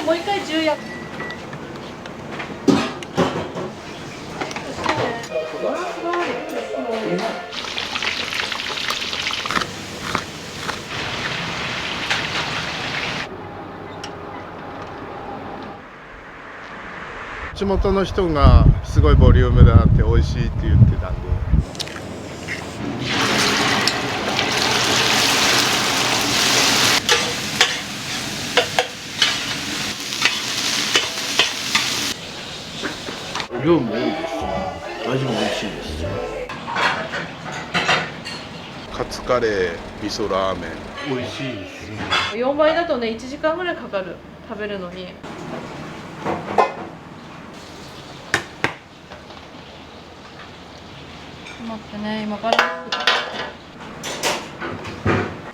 もう一回重役。地元の人がすごいボリュームだなって美味しいって言ってたんで。量も多いですし、味も美味しいです。カツカレー、味噌ラーメン。美味しいですね。4倍だとね、1時間ぐらいかかる、食べるのに。待ってね、今から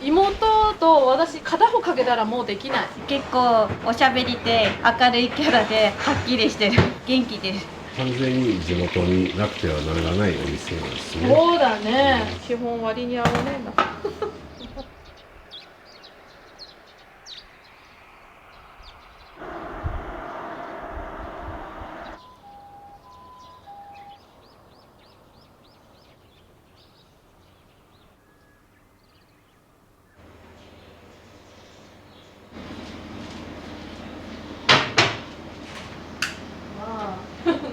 妹と私片方かけたらもうできない。結構おしゃべりで明るいキャラではっきりしてる元気です。完全に地元になくてはならないお店なんですね。そうだね、基本割に合わねえな。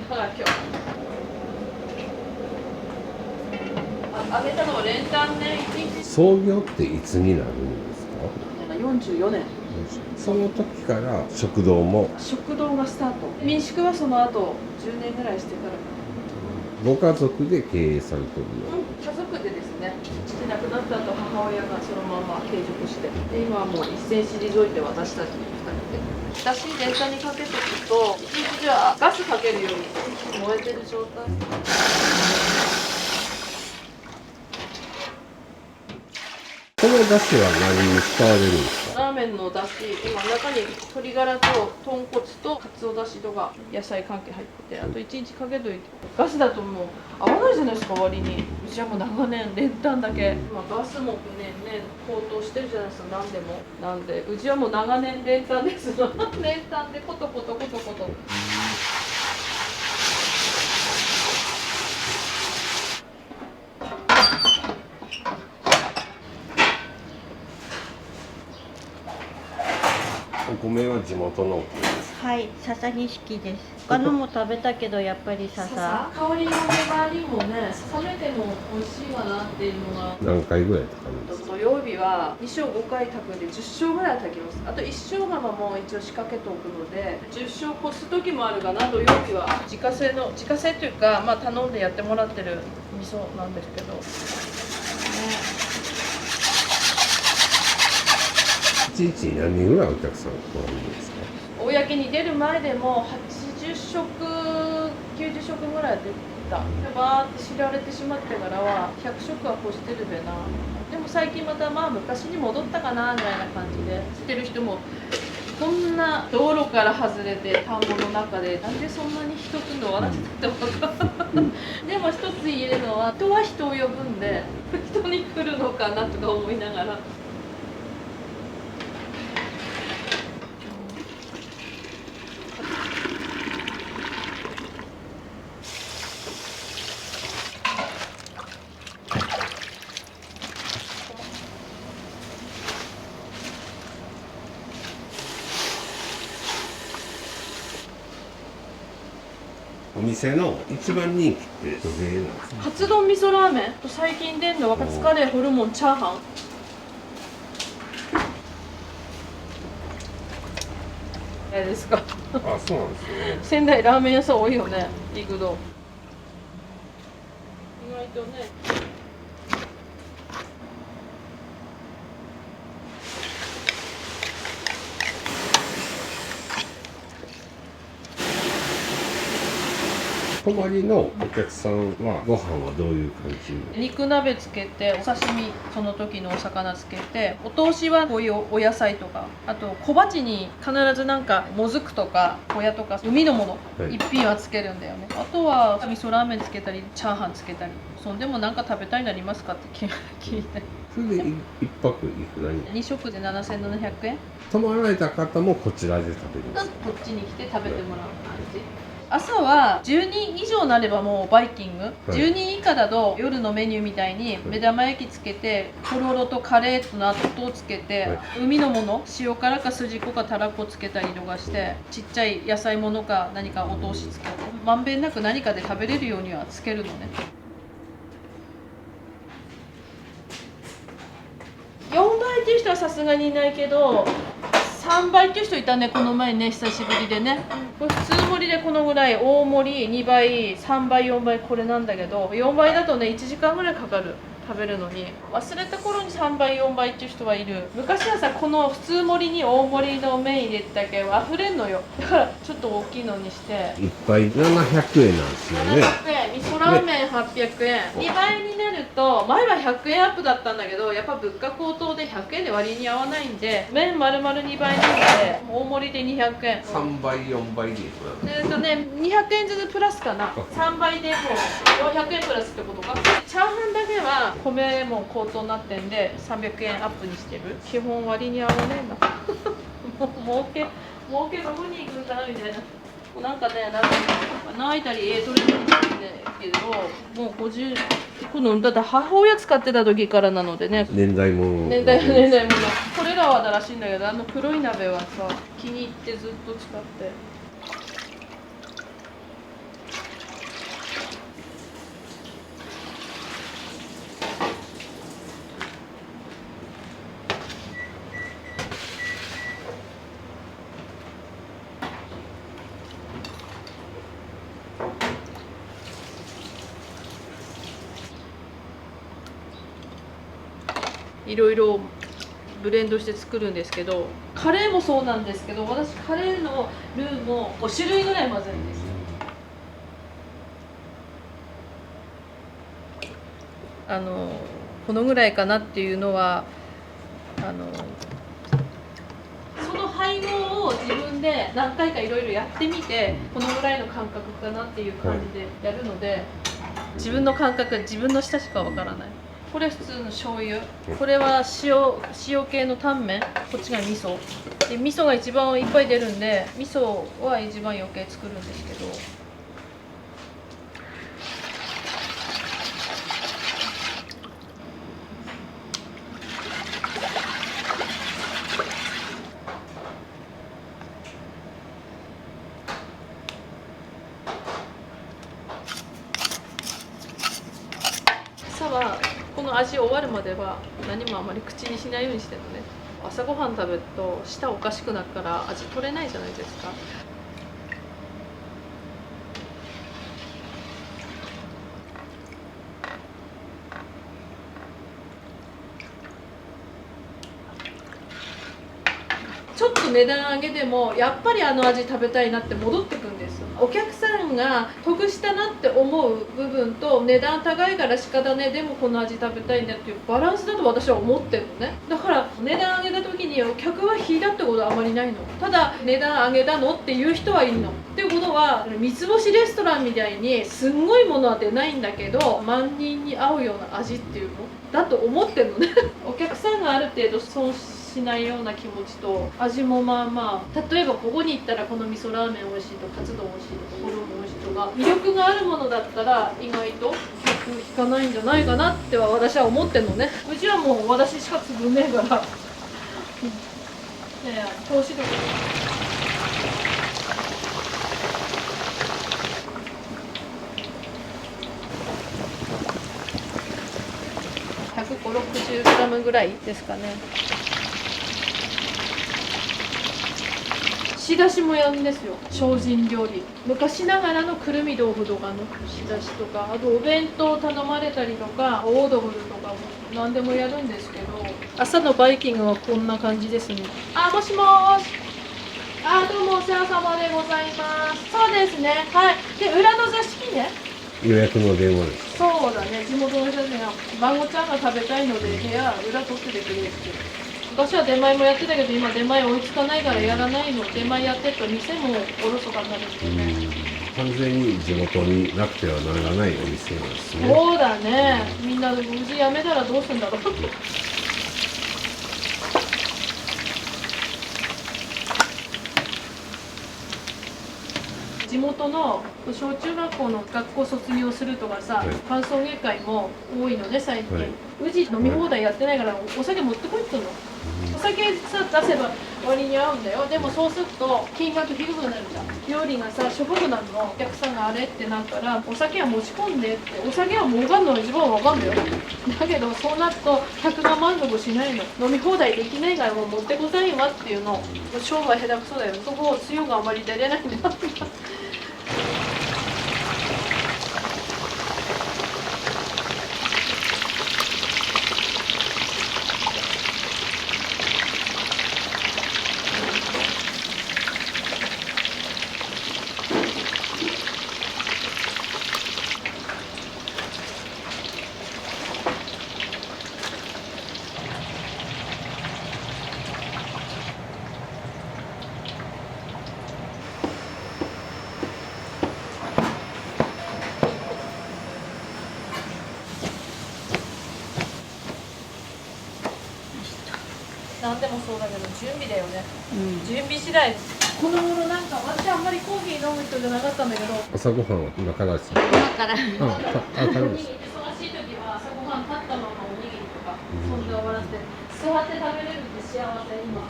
だから今日あげたのは練炭ね、1日創業っていつになるんですか？44年。その時から食堂も食堂がスタート。民宿はその後10年ぐらいしてからかご家族で経営されてるの？な。家族でですね、父亡くなった後母親がそのまま継続して、で今はもう一線退いて私たち2人で。だし電車にかけとくと一日じゃガスかけるように燃えてる状態。この出汁は何に使われるんですか？ラーメンのだし、今中に鶏ガラと豚骨とかつおだしとか野菜関係入ってて、あと1日かけといて。ガスだともう合わないじゃないですか、割に。うちはもう長年練炭だけ、ガスも年々高騰してるじゃないですか、何でも。なんでうちはもう長年練炭です練炭でコトコトコトコト。お米は地元のお米です。はい、笹錦です。他のも食べたけどやっぱり笹。香りの粘りもね、冷めても美味しいわなっていうのが。何回ぐらい炊かれるんですか？土曜日は2升5回炊くんで10升ぐらい炊きます。あと1升釜も一応仕掛けておくので10升越す時もあるかな。土曜日は自家製というか、頼んでやってもらってる味噌なんですけど、ね、1日に何人ぐらいお客さん来られるんですか？公に出る前でも80食90食ぐらい出た。でバーって知られてしまってからは100食は越してるべな。でも最近また昔に戻ったかなみたいな感じで知ってる人も、こんな道路から外れて田んぼの中でなんでそんなに人来るの笑ってて分かるでも一つ言えるのは、人は人を呼ぶんで人に来るのかなとか思いながら。お店の一番人気ってどれなんですか？カツ丼味噌ラーメンと最近出んのはカツカレー、ホルモン、チャーハン。ですか。あ、そうなんですね。仙台ラーメン屋さん多いよね、行くと。意外とね。泊まりのお客さんはご飯はどういう感じ？肉鍋つけて、お刺身その時のお魚つけて、お通しはこういうお野菜とか、あと小鉢に必ずなんかもずくとかホヤとか海のもの、はい一品はつけるんだよね。あとは味噌ラーメンつけたりチャーハンつけたり、そんでもなんか食べたいのありますかって聞いて、それで一泊いくらに？ 2食で7700円。泊まられた方もこちらで食べるんですこっちに来て食べてもらう感じ。朝は10人以上になればもうバイキング、10人以下だと夜のメニューみたいに目玉焼きつけて、とろろとカレーと納豆つけて、海のもの塩辛か筋子かたらこつけたりとかして、ちっちゃい野菜ものか何かお通しつけて、まんべんなく何かで食べれるようにはつけるのね。4倍っていう人はさすがにいないけど、3倍っていう人いたね、この前ね、久しぶりでね。これ普通盛りでこのぐらい、大盛り2倍、3倍、4倍これなんだけど、4倍だとね1時間ぐらいかかる、食べるのに。忘れた頃に3倍4倍っていう人はいる。昔はさ、この普通盛りに大盛りの麺入れてたけど溢れんのよ。だからちょっと大きいのにして、一杯700円なんですよね。700円、味噌ラーメン800円、2倍になると、前は100円アップだったんだけど、やっぱ物価高騰で100円で割に合わないんで、麺丸々2倍なんで、大盛りで200円。3倍4倍でいくら？ね、200円ずつプラスかな。3倍でもう400円プラスってことか。チャーハンだけは米も高騰になってんで300円アップにしてる。基本割に合わねえな。もう儲けどこに行くんだみたいな。なんかね、泣いたり取れたりするんだけど、もう50、このだって母親使ってた時からなのでね。年代物。年代物。これらは新しいんだけど、あの黒い鍋はさ、気に入ってずっと使って。いろいろブレンドして作るんですけど、カレーもそうなんですけど、私カレーのルーも5種類ぐらい混ぜるんですよ。このぐらいかなっていうのはその配合を自分で何回かいろいろやってみて、このぐらいの感覚かなっていう感じでやるので、自分の感覚、自分の舌しかわからない。これ普通の醤油、これは塩系のタンメン、こっちが味噌で、味噌が一番いっぱい出るんで、味噌は一番余計作るんですけど、朝はこの味終わるまでは何もあまり口にしないようにしてるのね。朝ごはん食べると舌おかしくなるから味取れないじゃないですか。ちょっと値段上げてもやっぱりあの味食べたいなって戻ってくんですよ。お客さんが得したなって思う部分と、値段高いから仕方ね、でもこの味食べたいんだっていうバランスだと私は思ってるのね。だから値段上げた時に客は引いたってことはあまりないの。ただ値段上げたのっていう人はいるの。っていうことは三つ星レストランみたいにすんごいものは出ないんだけど、万人に合うような味っていうのだと思ってるのね。お客さんがある程度損しないような気持ちと、味もまあまあ、例えばここに行ったらこの味噌ラーメン美味しいとか、カツ丼美味しいとか、ホルモン美味しいとか、魅力があるものだったら意外と客引かないんじゃないかなっては私は思ってるのね。うちはもう私しか作んねえから。ねえ、投資力。150-160g ぐらいですかね。仕出しもやるんですよ、精進料理。昔ながらのくるみ豆腐とかの仕出しとか、あとお弁当頼まれたりとか、オードブルとかも何でもやるんですけど、朝のバイキングはこんな感じですね。あ、もしもーし。あ、どうもお世話様でございます。そうですね。はい。で、裏の座敷ね。予約の電話です。そうだね。地元の人たちが番号ちゃんが食べたいので部屋裏取っててくれって。昔は出前もやってたけど今出前追いつかないからやらないの。出前やってると店もおろそかになるんでね。完全に地元になくてはならないお店なんですね。そうだね。みんな無事辞めたらどうするんだろう。地元の小中学校の学校卒業するとかさ、はい歓送迎会も多いのね最近、はいうち飲み放題やってないからお酒持ってこいって言うの、お酒さ出せば割に合うんだよ。でもそうすると金額低くなるじゃん。料理がさしょぼくなるの。お客さんがあれってなったらお酒は持ち込んでって。お酒は儲かんのが一番わかんだよ。だけどそうなると客が満足しないの。飲み放題できないからもう持ってこさいわっていうの。商売下手くそだよ。そこを強があまり出れないんだ。何でもそうだけど準備だよね、準備次第。この頃なんか私あんまりコーヒー飲む人じゃなかったんだけど、朝ごはんは今からです。今からあ、からです。忙しい時は朝ごはん立ったままおにぎりとか、そんで終わらせて座って食べれるって幸せ今。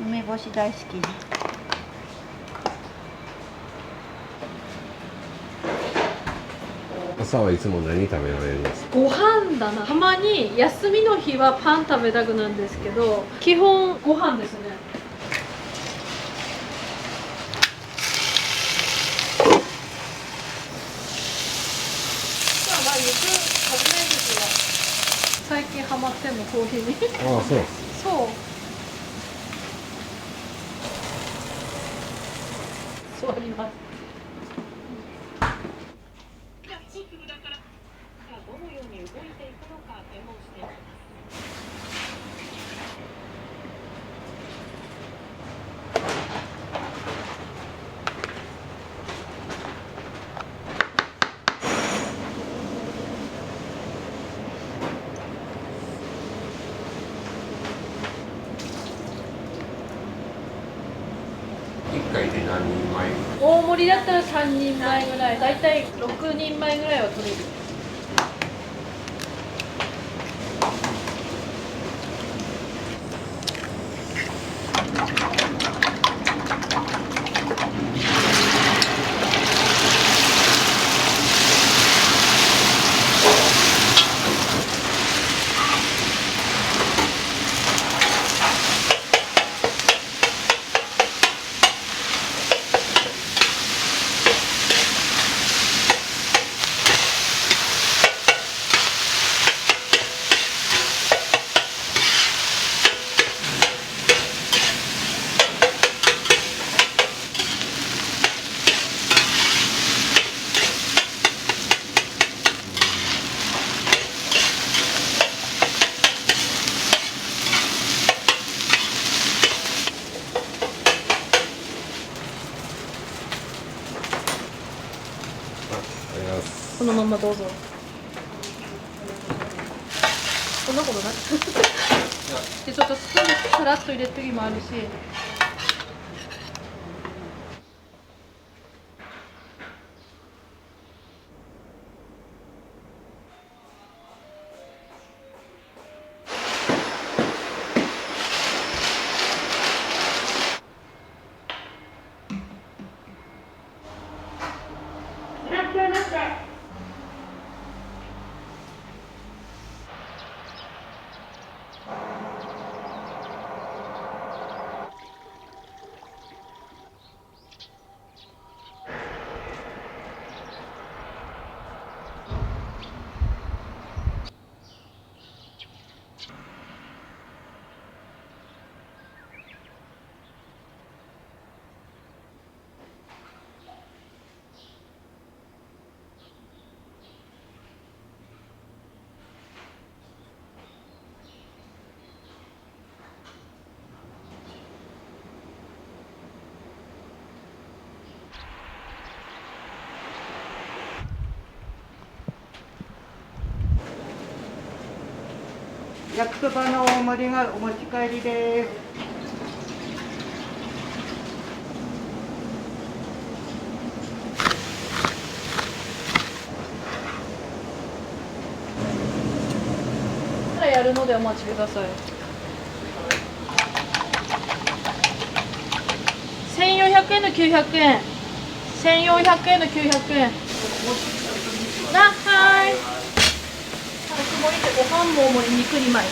梅干し大好き。朝はいつも何食べられるんですか？ご飯だな。たまに休みの日はパン食べたくなるんですけど、基本ご飯ですね。まあよく食べない時は最近ハマってんのコーヒーに。ああ、そうなんです。そう。座ります。1回で何人前？大盛りだったら3人前ぐらい、だいたい6人前ぐらいは取れる。このままどうぞ。そんなことない。でちょっとスプーンでさらっと入れる時もあるし。焼きそばの大盛りがお持ち帰りです。やるのでお待ちください。1400円の900円。1400円の900円。はい。つもりでご飯も大盛り、肉2枚。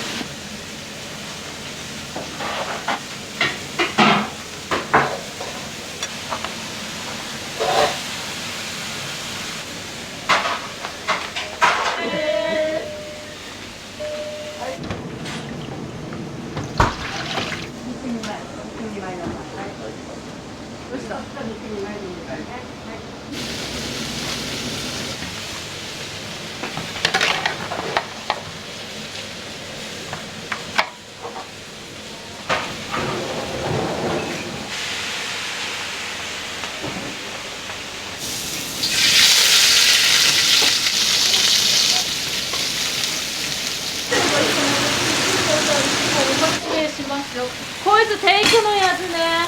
こいつテイクのやつね。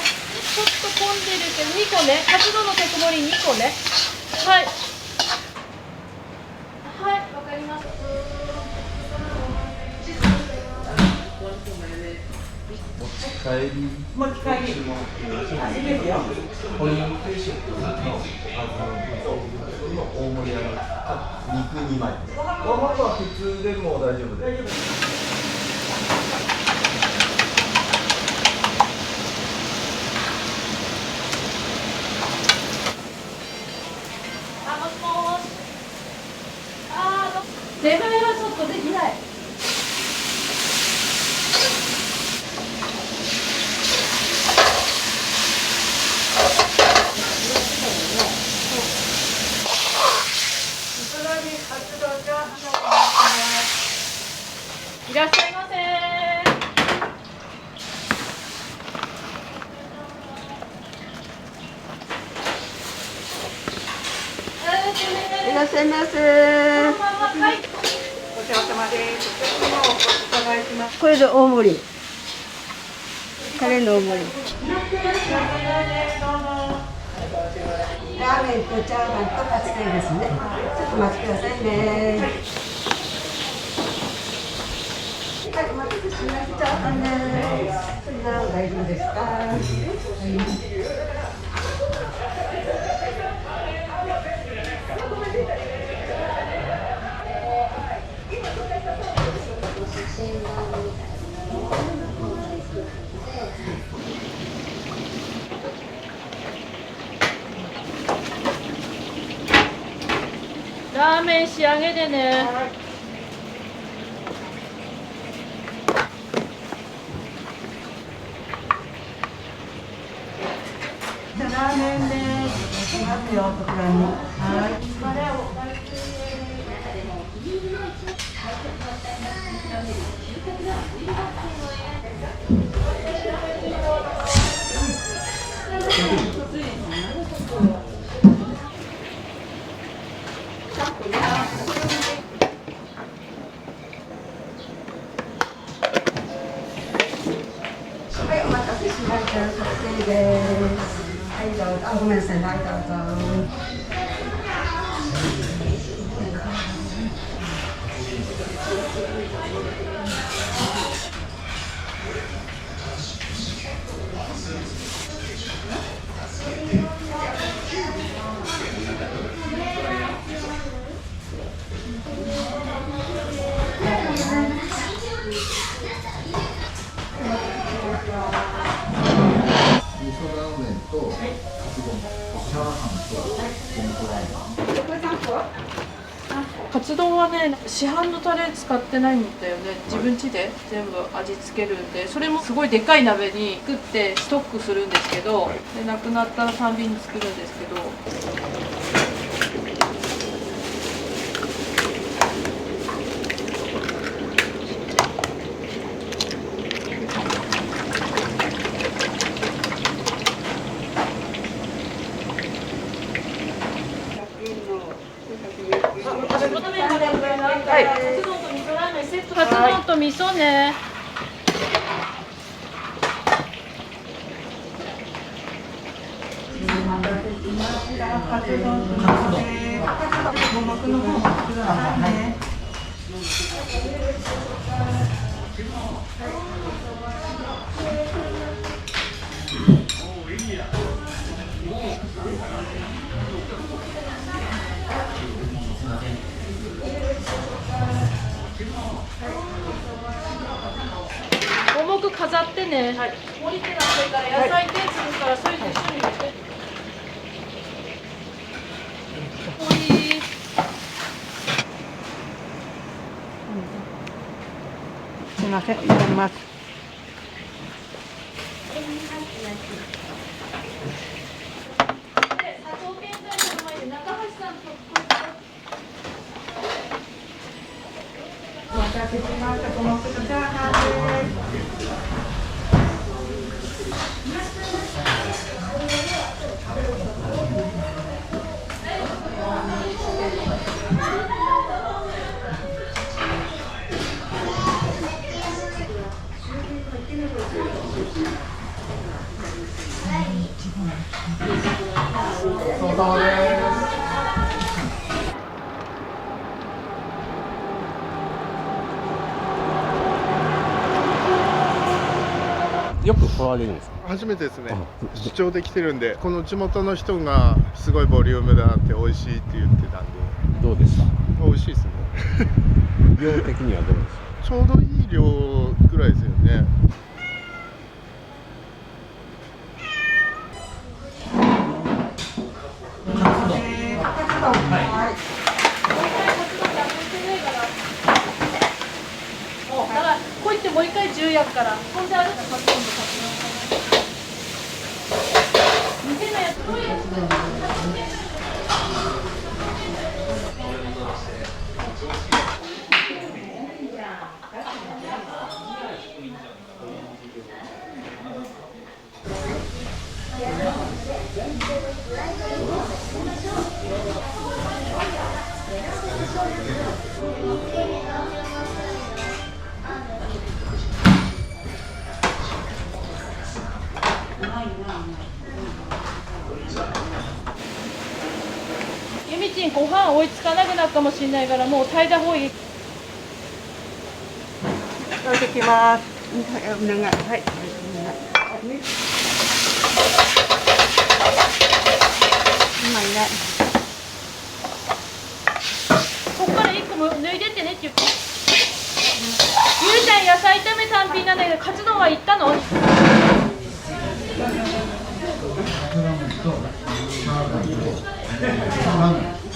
ちょっと混んでるけど2個ね。カツ丼のテク盛り2個ね。はいはい、わかります。帰り持ち帰り。いいですよ。オリエンテーションの大盛り上が肉2枚。ご飯は普通でも大丈夫です。出前はちょっとできない。いらっしゃいませ。いらっしゃいませ。はい。ごちそうさまです。お伺いします。これで大盛り。カレーの大盛り。ラーメンとチャーハンとカツカレーですね。ちょっとお待ちくださいね。はい、お待たせしました。チャーハンです。それなら大丈夫ですか。はい。ラーメン仕上げでね。ラーメンです。しますよ、こちらに。はい。はい、お待たせしました。特製です。はい、どうぞ。あ、ごめんなさい。はい、どうぞ。味噌ラーメンとカツ丼、チャーハンとポンコラーメン。カツ丼はね、市販のタレ使ってないんだよね。自分家で全部味付けるんで、それもすごいでかい鍋に作ってストックするんですけど、でなくなったらたんびに作るんですけど。カツ丼と味噌そうね。カツ丼の五目の方もくださいね。五目飾ってね。はい。盛り手なってるから野菜手するからそれと一緒に入れて。おい。すみません、入れます。で、佐藤健太の前で中橋さんとお待たせしました。五目のチャーハンです。よく来られるんですか？初めてですね。あ出張で来てるんで、この地元の人がすごいボリュームだって美味しいって言ってたんで、どうでした？美味しいですね。量的にはどうですか？ちょうどいい量ぐらいですよね。だからこう言ってもう一回10やからほんであるからカツ丼とカツ丼店のやつどういうやつゆみちんご飯追いつかなくなるかもしれないからもう炊いた方がいい。置いてきます。お願い。はい。今いない。ここから1個も脱いでってねって言って。ゆうちゃん野菜炒め単品なんだけどカツ丼は行ったの？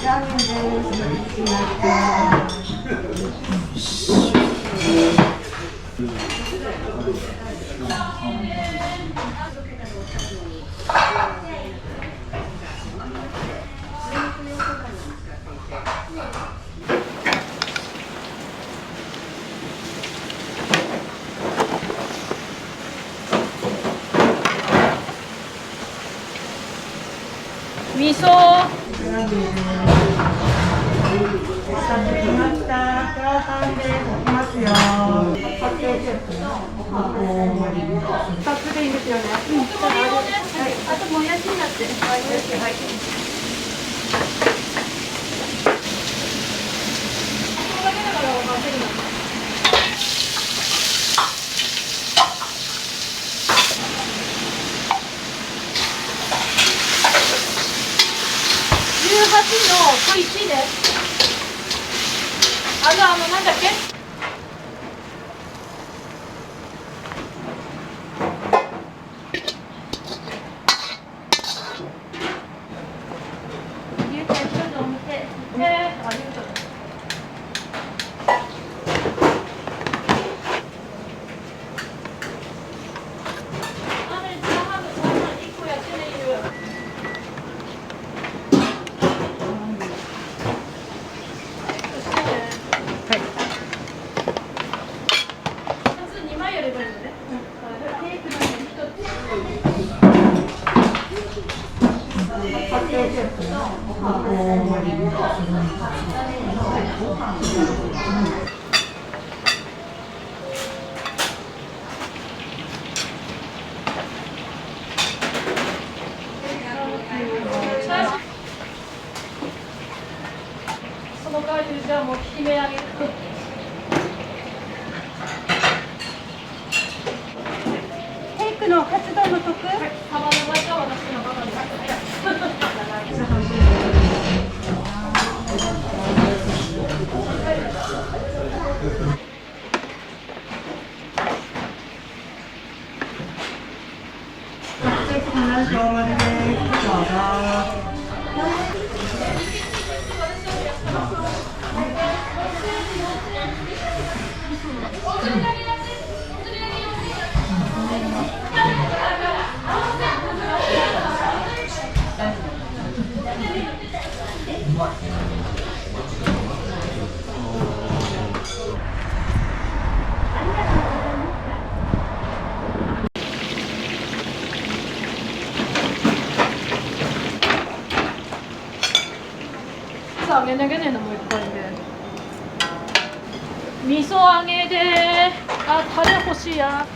ラーメンです。味噌。あともやしになって。はい。18の1で。なんだっけ？のカツ丼の特。玉の場所は私のままです。小丸です。どうぞ。さあ揚げ投げねえのもう一回で味噌揚げでタレ欲しいや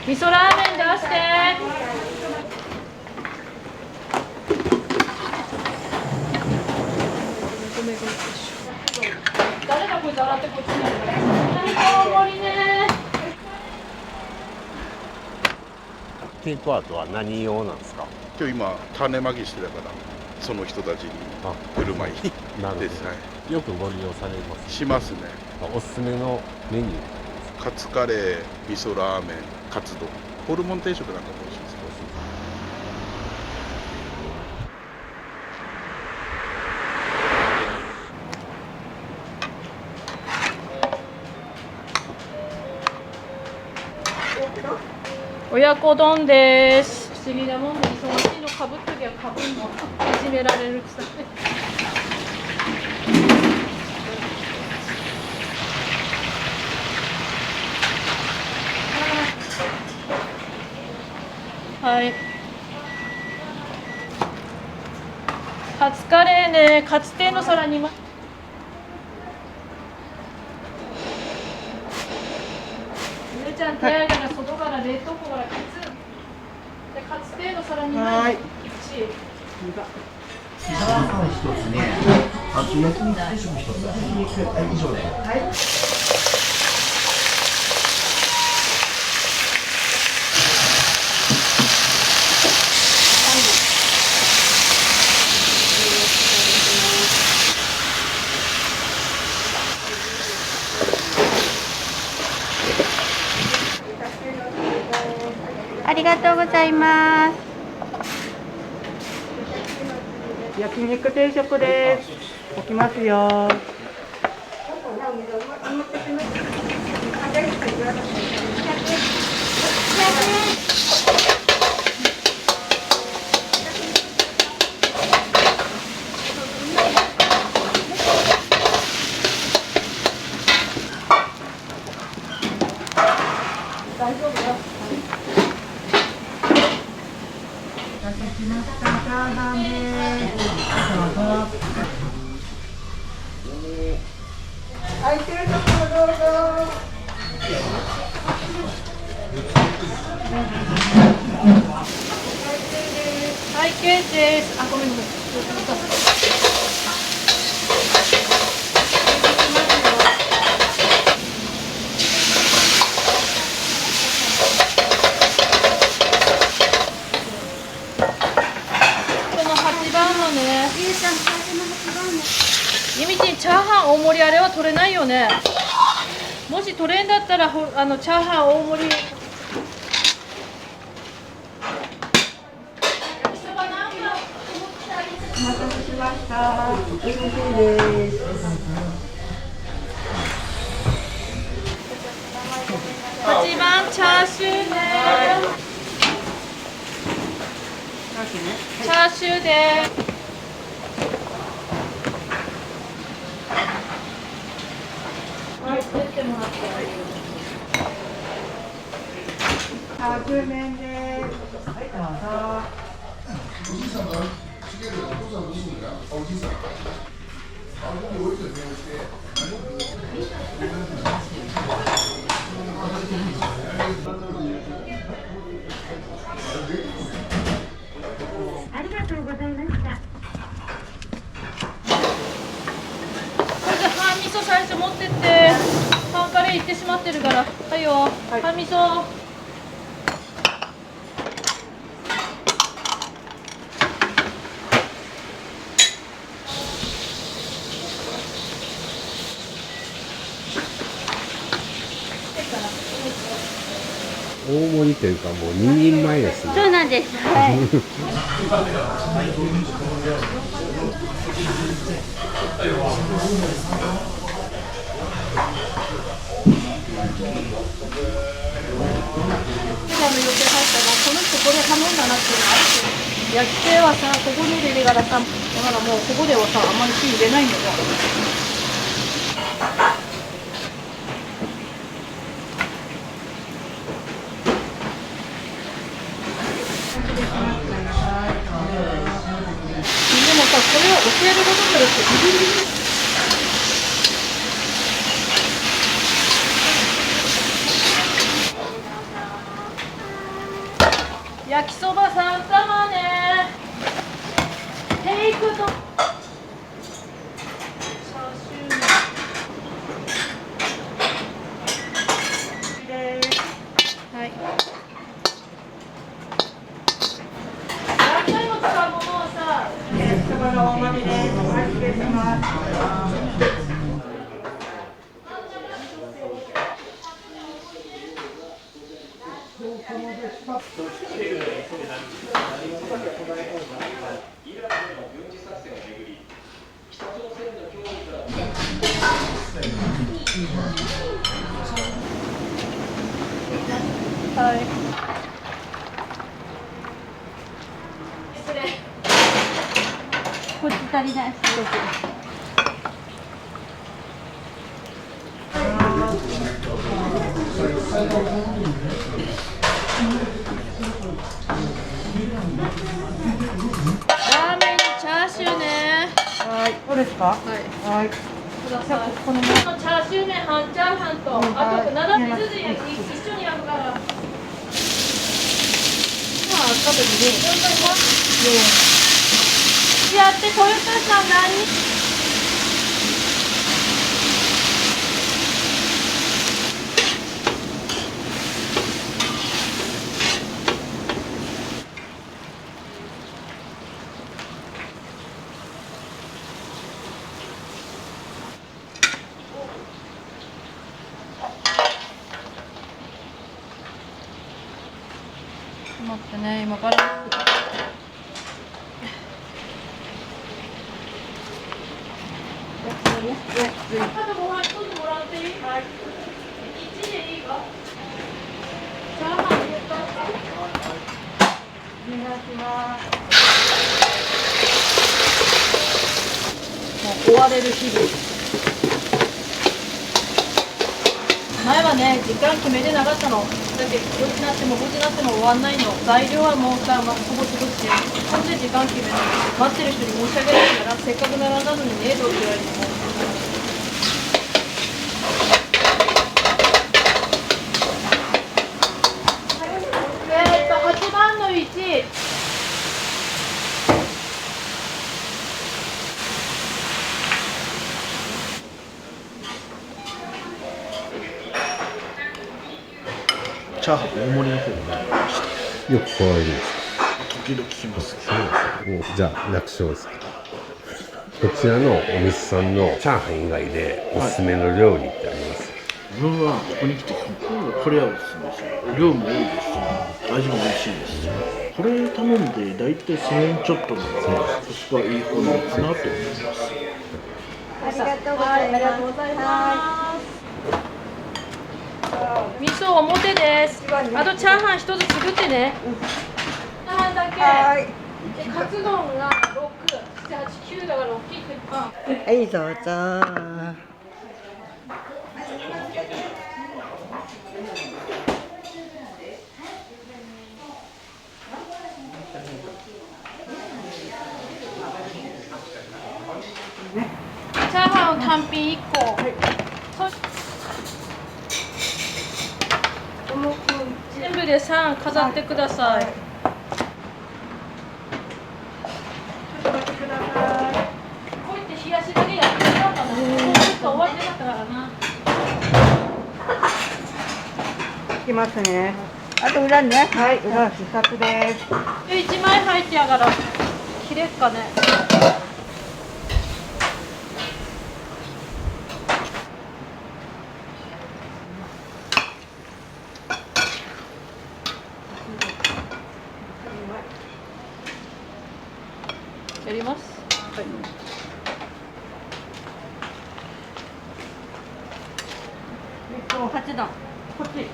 味噌ラーメン出して誰だこいつ洗ってこっちに大盛りねテイクアウトは何用なんですか？今日今種まきしてたからその人たちに振る舞いなるほどです、はい、よくご利用されますしますね。おすすめのメニューカツカレー、味噌ラーメン、カツ丼、ホルモン定食なんかも美味しいですよ。親子丼です。不思議なもんで忙しいのかぶっときゃかぶんのいじめられるくさはい。カツカレーね、カツ亭の皿に姉ちゃん手洗いから外から冷凍庫からカツでカツ亭の皿にはい。 1ピザパン一つね、あと焼肉定食一つ、焼肉、以上で。はい。ありがとうございます。焼肉定食です。置きますよ。大丈夫よ。お待たせしました。チャーハンです。どうぞ。空いてるところどうぞ。はい、ケーキです。あ、ごめんごめん。この8番のね。ゆみちん、チャーハン大盛りあれは取れないよね。もし取れんだったらチャーハン大盛り。お待たせしました。美味しいです。8番チャーシューね。チャーシューで。はい、出てもらって。チャーシュー麺です。はい、どうぞ。ありがとうございました。これで半味噌最初持ってって半カレー行ってしまっ待ってるから。はいよ。はい、味噌。大盛りというかもう2人前ですね。そうなんです。はい。この人これ頼んだなっていうのあるけど、焼き系はさ、ここに入れるからさ、だからもうここではさ、あんまり火入れないんだよ。でもさ、これを教えることするって焼きそば3玉ね。テイクとチャーシューね。はい。何回も使うものをさ。そばのおまみです。はい、失礼します。はい。失礼。こっち足りない。ラーメンにチャーシューね。はい、どうですか。はい。はい。ください。このチャーシュー麺半チャーハンと、あと斜め筋一緒に焼くから。今あった時に。やって豊川さん何？待ってね、今バランス。あとご飯一つもらっていい？はい。1でいいか？チャーハン入れた？お願いします。もう追われる日々。前はね、時間決めてなかったの。だけど4時になっても5時になっても終わんないの。材料はもうさ、ほぼすぐし、なんで時間決めないの？待ってる人に申し訳ないから、せっかく並んだのにねえぞって言われても。8番の1。チャーハン大盛りの方がね、よく来られるんです時々来ますけど。か。もうじゃあ楽勝ですか。こちらのお店さんのチャーハン以外でおすすめの料理ってあります？自分はここに来てこれはおすすめです。量も多いですし、味も美味しいですし、これ頼んでだいたい1000円ちょっとなので、コスパいい方なのかなと思います。ありがとうございます。ありがとうございます。味噌表です。あとチャーハン一つ作ってね。チャーハンだけ。はい。でカツ丼が6、7、8、9だから大きい鉄板。はい、どうぞ。チャーハンを単品1個。全部で3飾ってください。ちょっと待ってください。こうやって冷やしだけやってなかったな。もうちょっと終わってなかったからな。きますね。あと裏ね。はい、裏試作です。1枚入ってやがら切れっかね。やります。はい。8段こっち。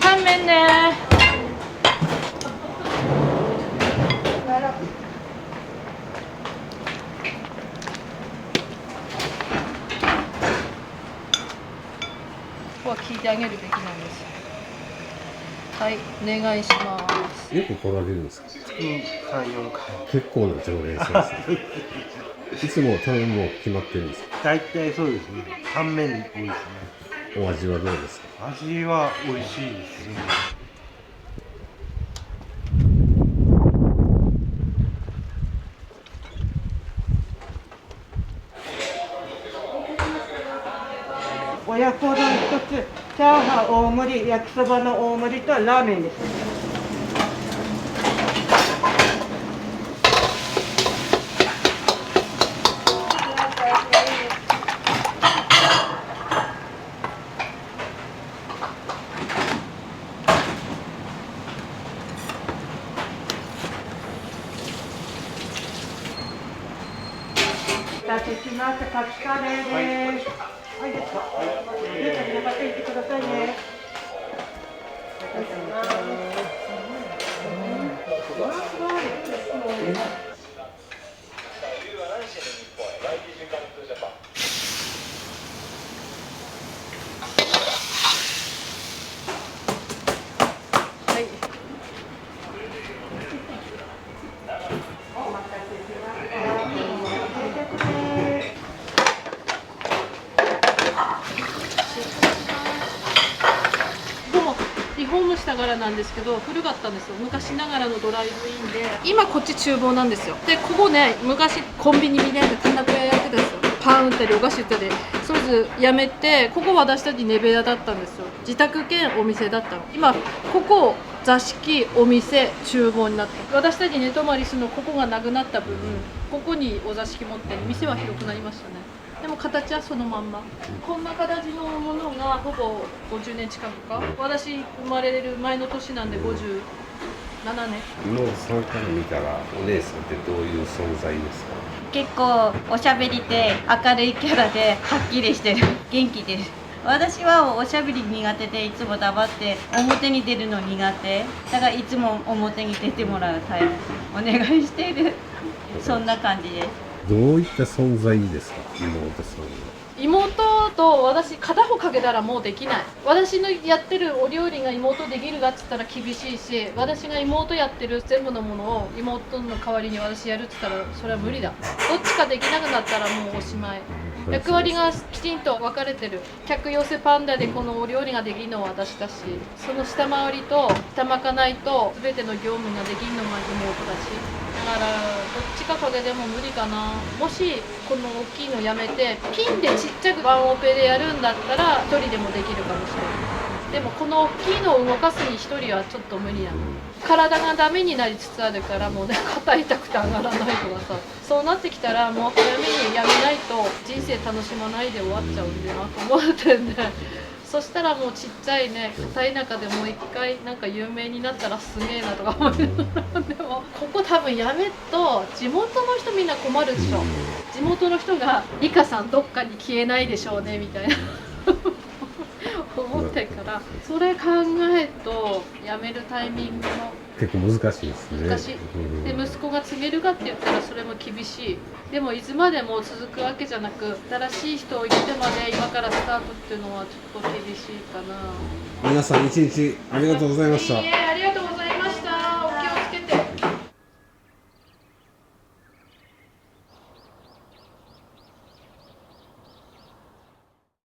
タンメンね。ここは聞いてあげるべきなんです。はい、お願いします。よく来られるんですか？ 3、4回。結構な常連さんですね。いつも頼むの決まってるんですか？大体そうですね。タンメン多いですね。お味はどうですか？味は美味しいですね。親子丼1つ、チャーハン大盛り、焼きそばの大盛りとラーメンです。お待たせしました。カツカレーです。はい、ですか。また行ってくださいね。はい。リフォームしたからなんですけど古かったんですよ。昔ながらのドライブインで今こっち厨房なんですよ。でここね昔コンビニみたいなたなこ屋やってたんですよ。パン売ったりお菓子売ったりそれぞれやめてここ私たちネベラだったんですよ。自宅兼お店だったの。今ここ座敷お店厨房になって私たち寝泊まりするのここがなくなった分ここにお座敷持って店は広くなりましたね。でも形はそのまんま。こんな形のものがほぼ50年近くか。私生まれる前の年なんで57年。のさんから見たらお姉さんってどういう存在ですか？結構おしゃべりで明るいキャラではっきりしてる元気です。私はおしゃべり苦手でいつも黙って表に出るの苦手だからいつも表に出てもらうタイプお願いしているそんな感じです。どういった存在ですか、妹さんは。妹と私片方かけたらもうできない。私のやってるお料理が妹できるかっつったら厳しいし、私が妹やってる全部のものを妹の代わりに私やるっつったらそれは無理だ。どっちかできなくなったらもうおしまい。役割がきちんと分かれてる。客寄せパンダでこのお料理ができるのは私だし、その下回りと下まかないと全ての業務ができるのが妹だし、だからどっちかこれでも無理かな。もしこの大きいのやめてピンでちっちゃくワンオペでやるんだったら1人でもできるかもしれない。でもこの大きいのを動かすに1人はちょっと無理なの。体がダメになりつつあるからもうね、肩痛くて上がらないとかさ、そうなってきたらもう早めにやめないと人生楽しまないで終わっちゃうんだなと思ってんで、そしたらもうちっちゃいね片田舎でもう一回なんか有名になったらすげえなとか思いながらでもここ多分やめっと地元の人みんな困るでしょ。地元の人が「リカさんどっかに消えないでしょうね」みたいな思ってるから、それ考えるとやめるタイミングも結構難しいですね。難しい。で息子が継げるかって言ったらそれも厳しい。でもいつまでも続くわけじゃなく、新しい人を入れてまで今からスタートっていうのはちょっと厳しいかな。皆さん一日ありがとうございました。いいえ。